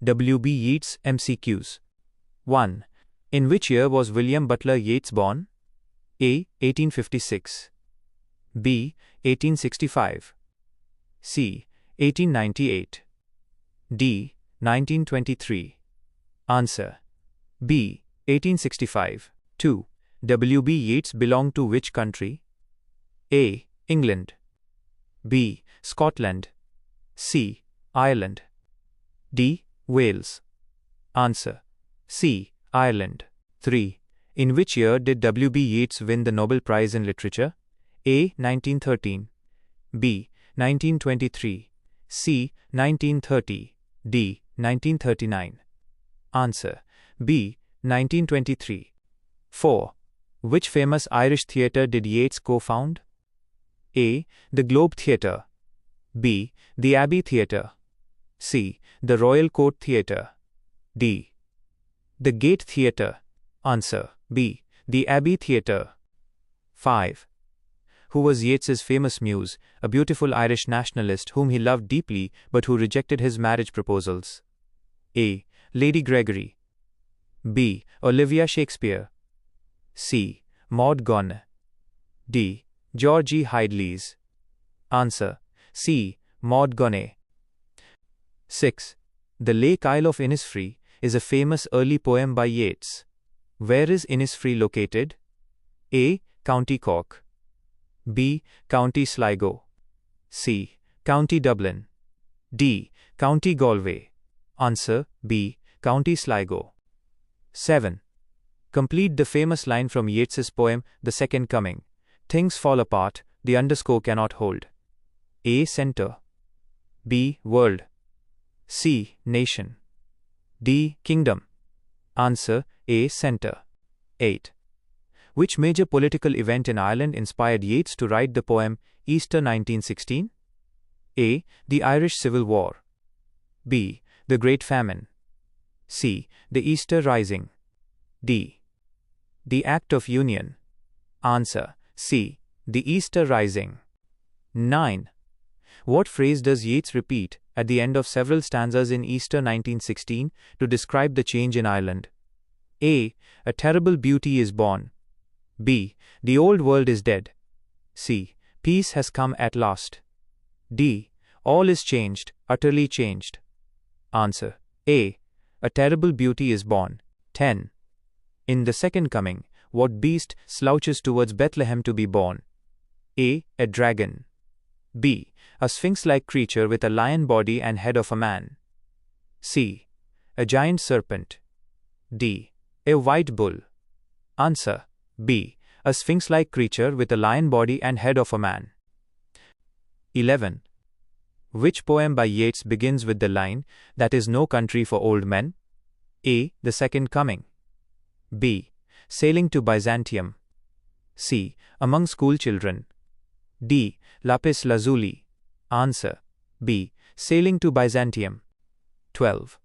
W.B. Yeats MCQs. 1. In which year was William Butler Yeats born? A. 1856. B. 1865. C. 1898. D. 1923. Answer. B. 1865. 2. W.B. Yeats belonged to which country? A. England. B. Scotland. C. Ireland. D. Wales. Answer. C. Ireland. 3. In which year did W.B. Yeats win the Nobel Prize in Literature? A. 1913. B. 1923. C. 1930. D. 1939. Answer. B. 1923. 4. Which famous Irish theatre did Yeats co-found? A. The Globe Theatre. B. The Abbey Theatre. C. The Royal Court Theatre. D. The Gate Theatre. Answer. B. The Abbey Theatre. 5. Who was Yeats's famous muse, a beautiful Irish nationalist whom he loved deeply but who rejected his marriage proposals? A. Lady Gregory. B. Olivia Shakespeare. C. Maud Gonne. D. Georgie Hyde-Lees. Answer. C. Maud Gonne. 6. The Lake Isle of Innisfree is a famous early poem by Yeats. Where is Innisfree located? A. County Cork. B. County Sligo. C. County Dublin. D. County Galway. Answer. B. County Sligo. 7. Complete the famous line from Yeats's poem The Second Coming. Things fall apart, the underscore cannot hold. A. Center. B. World. C. Nation. D. Kingdom. Answer. A. Center. 8. Which major political event in Ireland inspired Yeats to write the poem Easter 1916? A. The Irish Civil War. B. The Great Famine. C. The Easter Rising. D. The Act of Union. Answer. C. The Easter Rising. 9. What phrase does Yeats repeat at the end of several stanzas in Easter 1916 to describe the change in Ireland? A. A terrible beauty is born. B. The old world is dead. C. Peace has come at last. D. All is changed, utterly changed. Answer. A. A terrible beauty is born. 10. In the second coming, what beast slouches towards Bethlehem to be born? A. A dragon. B. A sphinx-like creature with a lion body and head of a man. C. A giant serpent. D. A white bull. Answer. B. A sphinx-like creature with a lion body and head of a man. 11. Which poem by Yeats begins with the line, "That is no country for old men"? A. The Second Coming. B. Sailing to Byzantium. C. Among School Children. D. Lapis Lazuli. Answer. B. Sailing to Byzantium. 12.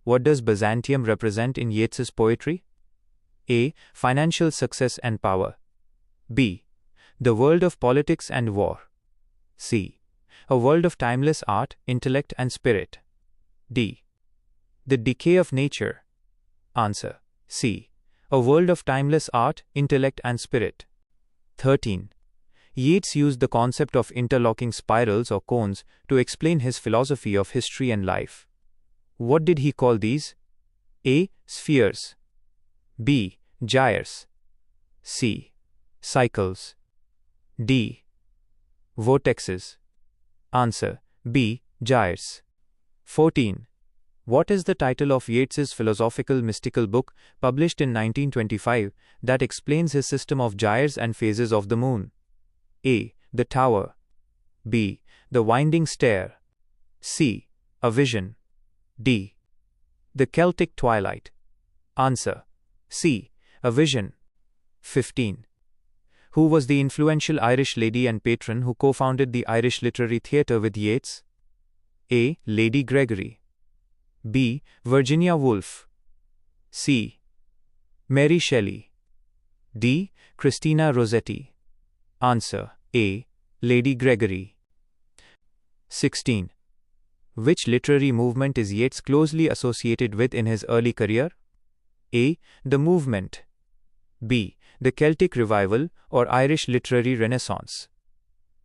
What does Byzantium represent in Yeats's poetry? A. Financial success and power. B. The world of politics and war. C. A world of timeless art, intellect and spirit. D. The decay of nature. Answer. C. A world of timeless art, intellect and spirit. 13. Yeats used the concept of interlocking spirals or cones to explain his philosophy of history and life. What did he call these? A. Spheres. B. Gyres. C. Cycles. D. Vortexes. Answer. B. Gyres. 14. What is the title of Yeats's philosophical mystical book, published in 1925, that explains his system of gyres and phases of the moon? A. The Tower. B. The Winding Stair. C. A Vision. D. The Celtic Twilight. Answer. C. A Vision. 15. Who was the influential Irish lady and patron who co-founded the Irish Literary Theatre with Yeats? A. Lady Gregory. B. Virginia Woolf. C. Mary Shelley. D. Christina Rossetti. Answer. A. Lady Gregory. 16. Which literary movement is Yeats closely associated with in his early career? A. The Movement. B. The Celtic Revival or Irish Literary Renaissance.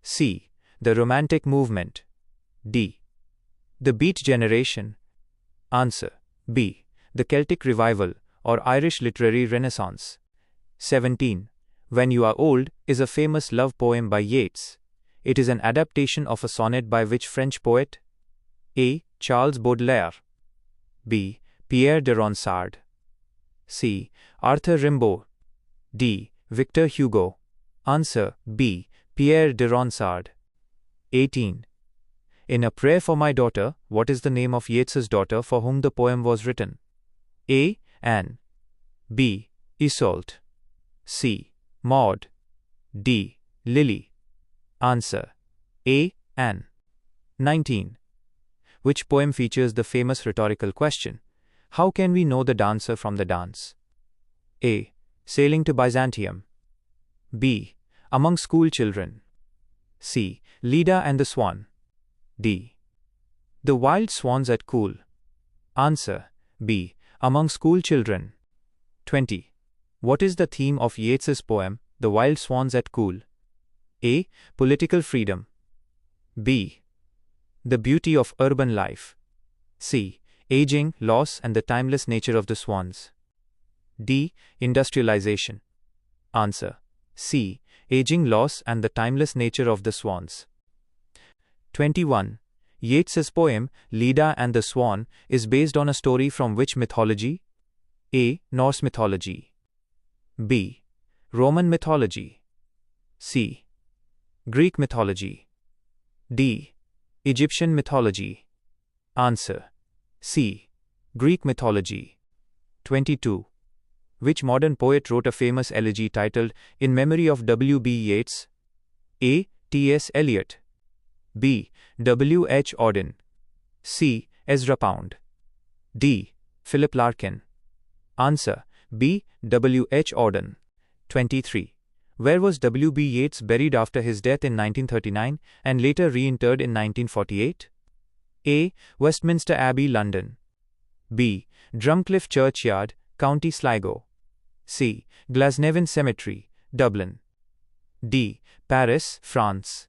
C. The Romantic Movement. D. The Beat Generation. Answer: B. The Celtic Revival or Irish Literary Renaissance. 17. When You Are Old is a famous love poem by Yeats. It is an adaptation of a sonnet by which French poet? A. Charles Baudelaire. B. Pierre de Ronsard. C. Arthur Rimbaud. D. Victor Hugo. Answer: B. Pierre de Ronsard. 18. In A Prayer for My Daughter, what is the name of Yeats's daughter for whom the poem was written? A. Anne. B. Isolde. C. Maud. D. Lily. Answer: A. Anne. 19. Which poem features the famous rhetorical question, "How can we know the dancer from the dance?" A. Sailing to Byzantium. B. Among School Children. C. Leda and the Swan. D. The Wild Swans at Coole. Answer: B. Among School Children. 20. What is the theme of Yeats's poem, The Wild Swans at Coole? A. Political freedom. B. The beauty of urban life. C. Aging, loss, and the timeless nature of the swans. D. Industrialization. Answer: C. Aging, loss, and the timeless nature of the swans. 21. Yeats's poem, Leda and the Swan, is based on a story from which mythology? A. Norse mythology. B. Roman mythology. C. Greek mythology. D. Egyptian mythology. Answer: C. Greek mythology. 22. Which modern poet wrote a famous elegy titled In Memory of W. B. Yeats? A. T.S. Eliot. B. W. H. Auden. C. Ezra Pound. D. Philip Larkin. Answer: B. W. H. Auden. 23. Where was W. B. Yeats buried after his death in 1939 and later reinterred in 1948? A. Westminster Abbey, London. B. Drumcliff Churchyard, County Sligo. C. Glasnevin Cemetery, Dublin. D. Paris, France.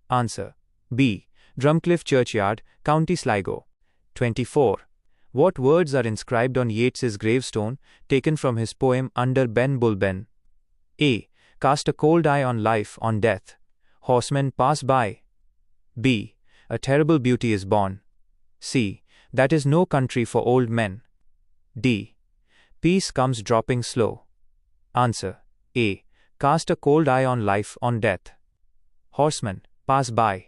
Answer: B. Drumcliff Churchyard, County Sligo. 24. What words are inscribed on Yeats's gravestone, taken from his poem Under Ben Bulben? A. Cast a cold eye on life, on death. Horsemen pass by. B. A terrible beauty is born. C. That is no country for old men. D. Peace comes dropping slow. Answer: A. Cast a cold eye on life, on death. Horsemen pass by.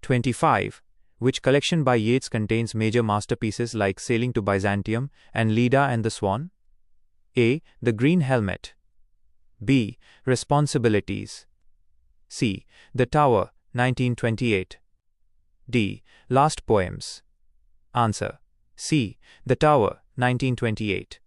25. Which collection by Yeats contains major masterpieces like Sailing to Byzantium and Leda and the Swan? A. The Green Helmet. B. Responsibilities. C. The Tower, 1928. D. Last Poems. Answer: C. The Tower, 1928.